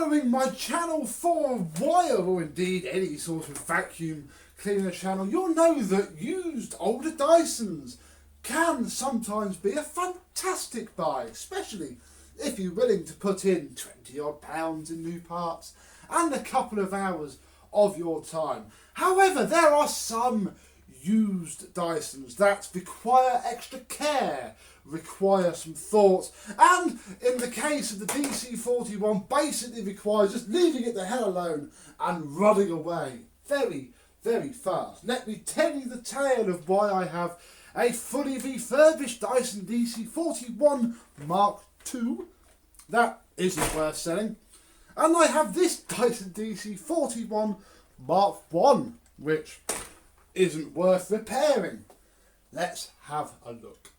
following my channel for a while, or indeed any sort of vacuum cleaner channel, you'll know that used older Dysons can sometimes be a fantastic buy, especially if you're willing to put in 20 odd pounds in new parts and a couple of hours of your time. However, there are some used Dysons that require extra care, require some thought, and in the case of the DC41 basically requires just leaving it the hell alone and running away very, very fast. Let me tell you the tale of why I have a fully refurbished Dyson DC41 Mark II that isn't worth selling, and I have this Dyson DC41 Mark I which isn't worth repairing. Let's have a look.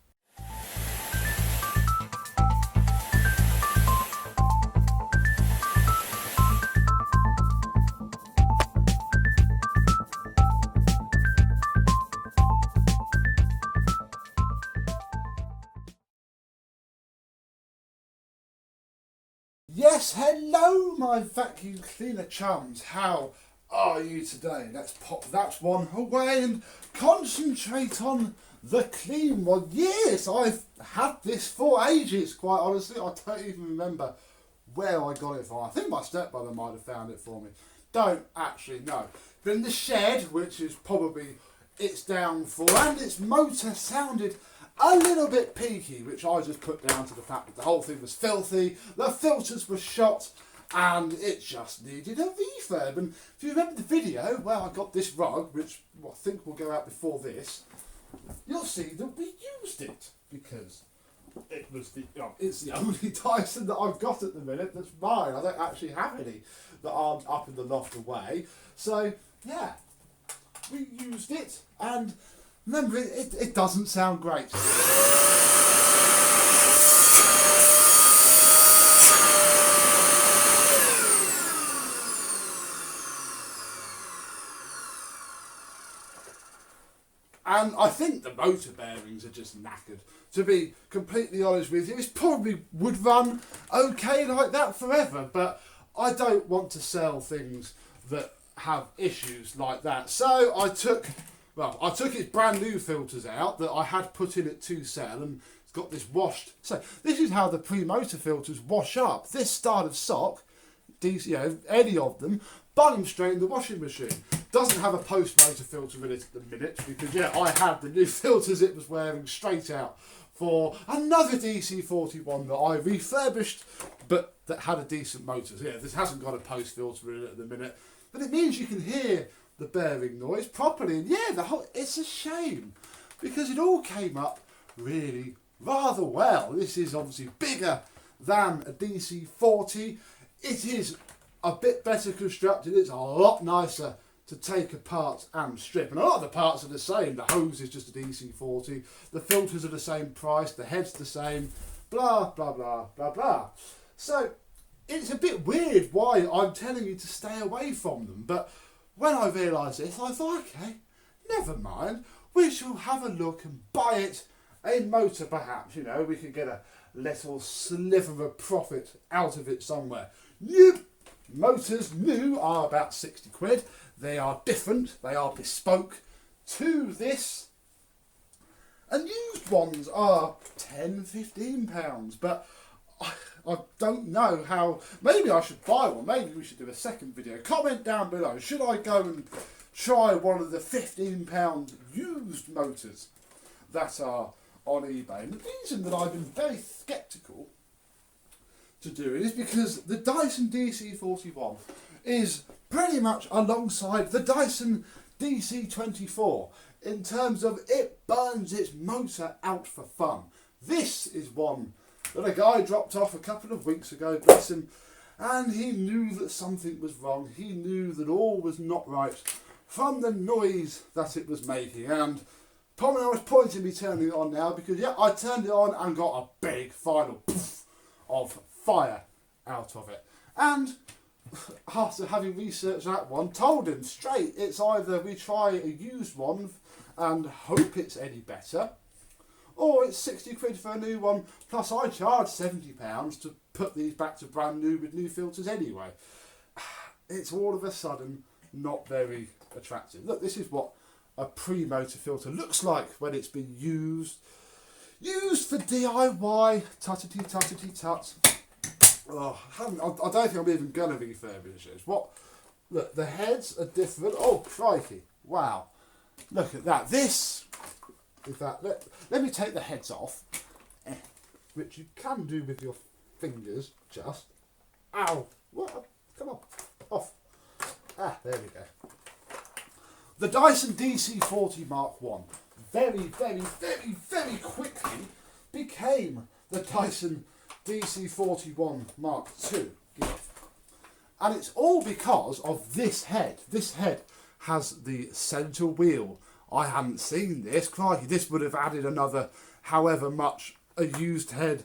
Yes, hello my vacuum cleaner chums, how are you today? Let's pop that one away and concentrate on the clean one. Yes, I've had this for ages, quite honestly. I don't even remember where I got it from. I think my stepbrother might have found it for me. Don't actually know. But in the shed, which is probably its downfall, and its motor sounded a little bit peaky, which I just put down to the fact that the whole thing was filthy, the filters were shot, and it just needed a refurb. And if you remember the video where I got this rug, which I think will go out before this, you'll see that we used it because it was it's the only Dyson that I've got at the minute that's mine. I don't actually have any that aren't up in the loft away. So yeah, we used it, and remember, it doesn't sound great. And I think the motor bearings are just knackered. To be completely honest with you, it probably would run okay like that forever, but I don't want to sell things that have issues like that. So I took its brand new filters out that I had put in it to sell, and it's got this washed. So this is how the pre-motor filters wash up. This style of sock, any of them, bung them straight in the washing machine. Doesn't have a post-motor filter in it at the minute because I had the new filters it was wearing straight out for another DC41 that I refurbished, but that had a decent motor. So this hasn't got a post filter in it at the minute, but it means you can hear the bearing noise properly. And it's a shame because it all came up really rather well. This is obviously bigger than a DC40. It is a bit better constructed. It's a lot nicer to take apart and strip, and a lot of the parts are the same. The hose is just a DC40, the filters are the same price, the head's the same, blah blah blah blah blah. So it's a bit weird why I'm telling you to stay away from them, but when I realised this, I thought, okay, never mind, we shall have a look and buy it a motor perhaps. We could get a little sliver of profit out of it somewhere. Motors new are about 60 quid. They are different, they are bespoke to this. And used ones are 10, 15 pounds, but I don't know how. Maybe I should buy one. Maybe we should do a second video. Comment down below. Should I go and try one of the £15 used motors that are on eBay? And the reason that I've been very sceptical to do it is because the Dyson DC41 is pretty much alongside the Dyson DC24 in terms of it burns its motor out for fun. This is one that a guy dropped off a couple of weeks ago, bless him, and he knew that something was wrong. He knew that all was not right from the noise that it was making. And Pomino was pointing me turning it on now because I turned it on and got a big final poof of fire out of it. And after having researched that one, told him straight, it's either we try a used one and hope it's any better, or it's 60 quid for a new one, plus I charge £70 to put these back to brand new with new filters anyway. It's all of a sudden not very attractive. Look, this is what a pre-motor filter looks like when it's been used for DIY. Tutty-tutty-tut. Oh, I don't think I'm even gonna refurbish this. What? Look, the heads are different. Oh, crikey! Wow, look at that. This, in fact, let me take the heads off, which you can do with your fingers. Just, ow! What? Come on, off. Ah, there we go. The Dyson DC40 Mark I very quickly became the Dyson DC41 Mark II. And it's all because of this head. This head has the centre wheel. I hadn't seen this. Crikey, this would have added another however much a used head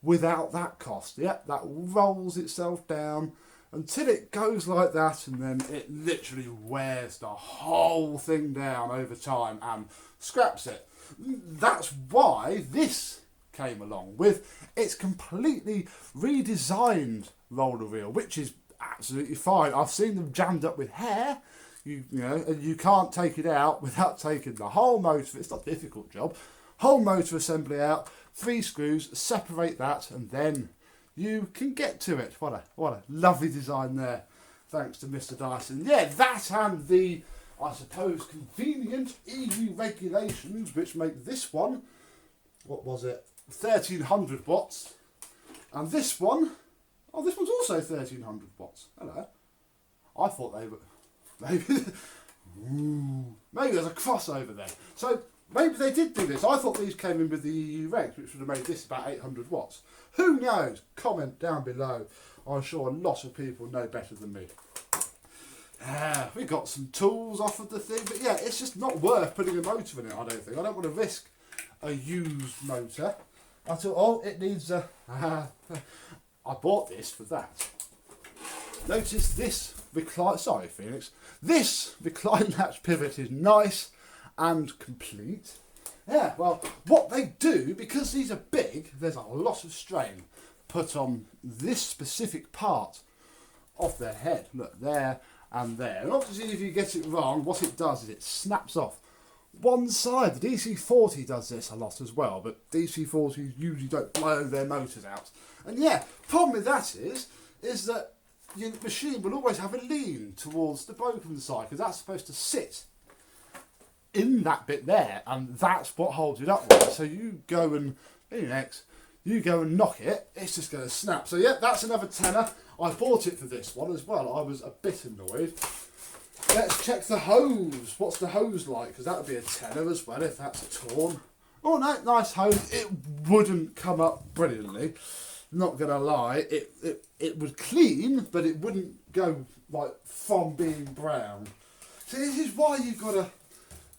without that cost. Yep, that rolls itself down until it goes like that, and then it literally wears the whole thing down over time and scraps it. That's why this came along with its completely redesigned roller wheel, which is absolutely fine. I've seen them jammed up with hair, you know, and you can't take it out without taking the whole motor. It's not a difficult job. Whole motor assembly out, 3 screws, separate that, and then you can get to it. What a lovely design there, thanks to Mr. Dyson. Yeah, that and the, I suppose, convenient EU regulations, which make this one, what was it, 1300 watts, and this one, oh, this one's also 1300 watts. Hello. I thought they were, maybe there's a crossover there. So maybe they did do this. I thought these came in with the EU regs, which would have made this about 800 watts. Who knows? Comment down below. I'm sure a lot of people know better than me. We got some tools off of the thing, but yeah, it's just not worth putting a motor in it, I don't think. I don't want to risk a used motor. I thought, oh, it needs a... I bought this for that. Notice this recline... Sorry, Phoenix. This recline latch pivot is nice and complete. Yeah, well, what they do, because these are big, there's a lot of strain put on this specific part of their head. Look, there and there. And obviously, if you get it wrong, what it does is it snaps off one side. The DC40 does this a lot as well, but DC40s usually don't blow their motors out. And yeah, problem with that is that your machine will always have a lean towards the broken side, because that's supposed to sit in that bit there, and that's what holds it upright. So you go and, you go and knock it, it's just going to snap. So yeah, that's another tenner. I bought it for this one as well. I was a bit annoyed. Let's check the hose. What's the hose like? Because that would be a tenner as well if that's torn. Oh no, nice hose. It wouldn't come up brilliantly. Not going to lie. It would clean, but it wouldn't go like from being brown. So this is why you've got to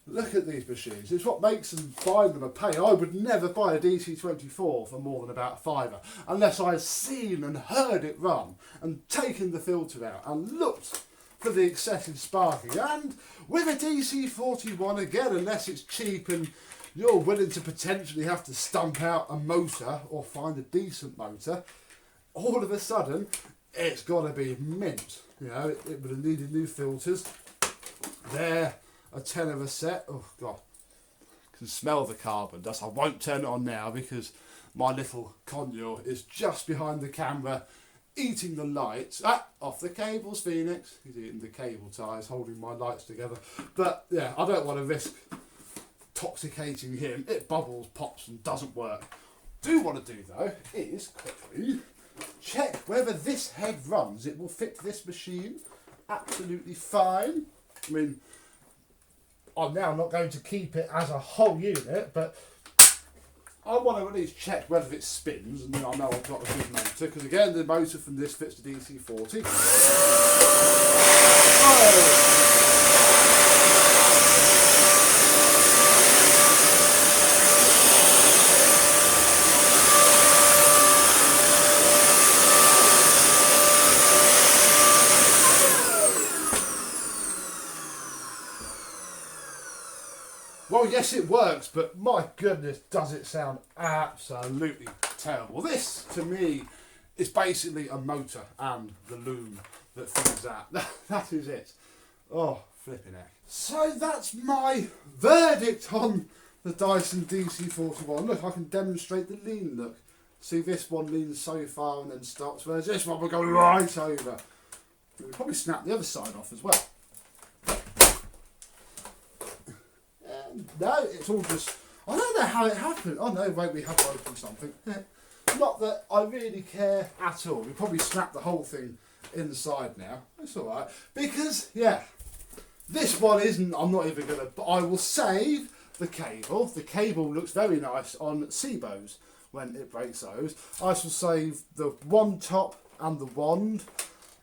look at these machines. It's what makes them buying them a pain. I would never buy a DC24 for more than about a £5 unless I'd seen and heard it run and taken the filter out and looked for the excessive sparking. And with a DC41 again, unless it's cheap and you're willing to potentially have to stump out a motor or find a decent motor, all of a sudden it's got to be mint. You know, it would have needed new filters. There, a tenner a set. Oh god, I can smell the carbon dust. I won't turn it on now because my little conure is just behind the camera eating the lights. Off the cables, Phoenix. He's eating the cable ties holding my lights together. But yeah, I don't want to risk intoxicating him. It bubbles, pops and doesn't work. Do want to do though is quickly check whether this head runs. It will fit this machine absolutely fine. I mean, I'm now not going to keep it as a whole unit, but I want to at least check whether it spins, and then I know I've got a good motor, because again, the motor from this fits the DC40. Well, yes, it works, but my goodness, does it sound absolutely terrible. This, to me, It's basically a motor and the loom that feeds that. That is it. Oh, flipping heck. So that's my verdict on the Dyson DC41. Look, I can demonstrate the lean look. See, this one leans so far and then stops, whereas this one will go right over. We'll probably snap the other side off as well. No, it's all just... I don't know how it happened. Oh no, wait, we have broken something. Not that I really care at all. We probably snapped the whole thing inside now. It's alright. Because, yeah, this one isn't... I'm not even going to... But I will save the cable. The cable looks very nice on Seabows when it breaks those. I shall save the one top and the wand.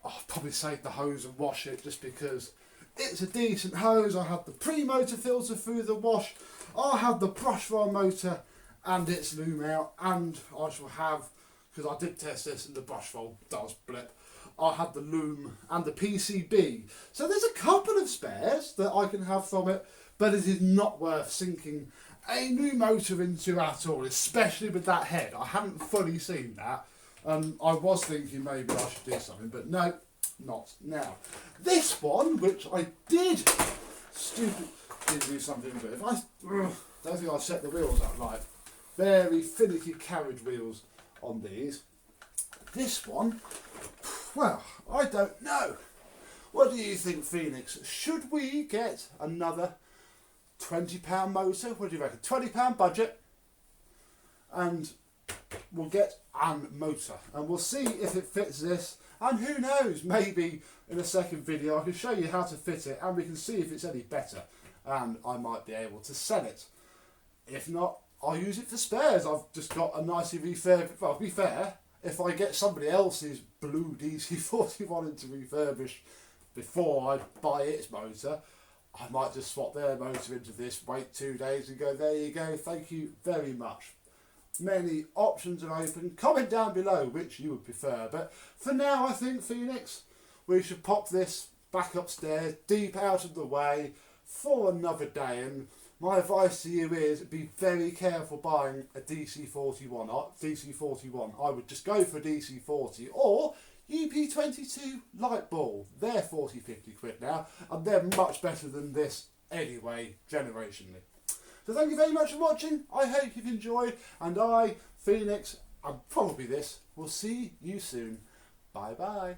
I'll probably save the hose and wash it just because it's a decent hose. I have the pre-motor filter through the wash. I'll have the brush roll motor and its loom out, and I shall have, because I did test this and the brush roll does blip, I'll have the loom and the PCB. So there's a couple of spares that I can have from it, but it is not worth sinking a new motor into at all, especially with that head. I haven't fully seen that. I was thinking maybe I should do something, but no, not now. This one, which I did do something with, I don't think I set the wheels up right. Very finicky carriage wheels on these. This one, well, I don't know. What do you think, Phoenix? Should we get another £20 motor? What do you reckon? £20 budget, and we'll get a motor, and we'll see if it fits this. And who knows, maybe in a second video I can show you how to fit it, and we can see if it's any better, and I might be able to sell it. If not, I'll use it for spares. I've just got a nicely refurbished. Well, to be fair, if I get somebody else's blue DC41 into refurbish before I buy its motor, I might just swap their motor into this, wait 2 days and go, there you go, thank you very much. Many options are open. Comment down below which you would prefer. But for now, I think, Phoenix, we should pop this back upstairs, deep out of the way for another day. And my advice to you is be very careful buying a DC41. I would just go for a DC40 or UP22 light ball. They're 40-50 quid now, and they're much better than this anyway, generationally. So thank you very much for watching. I hope you've enjoyed, and I, Phoenix, and probably this, will see you soon. Bye bye.